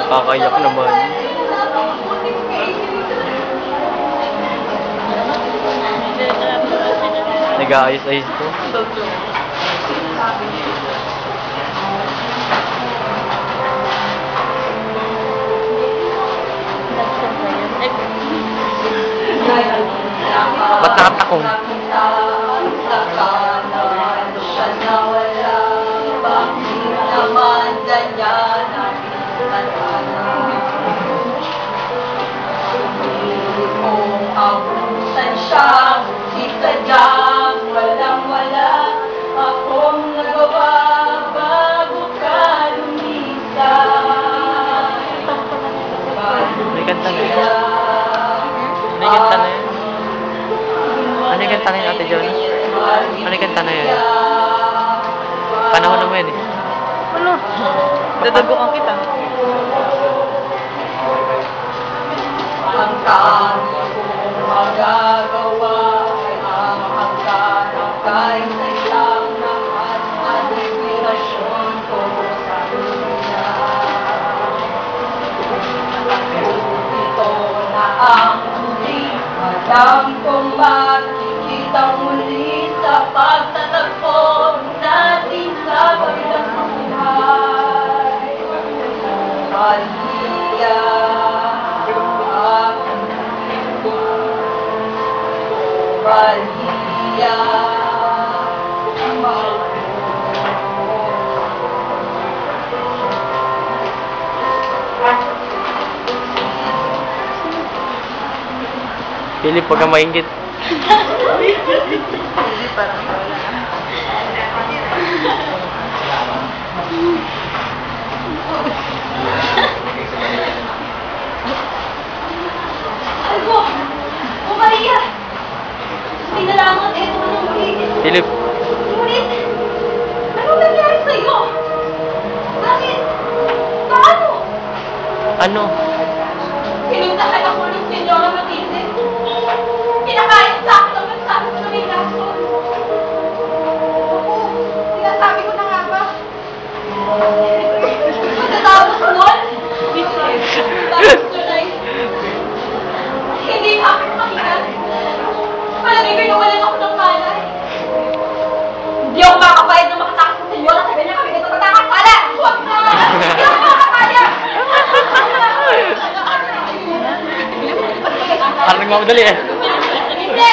Nakakayak naman. Nag-aayos-ayos ko. Ba't nakatakong? Abusan siya, itadyang walang-wala akong nagawa bago ka lumisan. May kanta na yun. May kanta na yun. Ano yung kanta na yun, Ate Jonah? Ano yung kanta na yun? Panahon naman yun eh. Ano? Dadagukan kita. Ang kahit kong magagawa ay ang hangganang kahit na isang lahat at inspirasyon ko sa dunya. Ito na ang huli, alam kong makikita muli sa pagtatagpo natin sa kabilang buhay. Maria. Maria, Philip, huwag kang maingit. Hindi parang wala. Albo! O Maria! Sinalamat eh, ito nang ulitin. Philip, Ngunit, anong nangyari sa'yo? Bakit? Paano? ano? Pinuntahan ako ng Senyora Matilde. Pinakain sa akin ang mensahe sa may lason. Sinasabi ko na nga ba? Pagkatapos nun, tapos tunay, hindi pa ako makikat. Palagay ko nawalan ako ng malay. Hindi ako makakapayad na makatakot sa Senyora sa ganyan kami nito tatakapala! Huwag na! Hindi ako makakapaya! Parang nagmamadali eh. Hindi!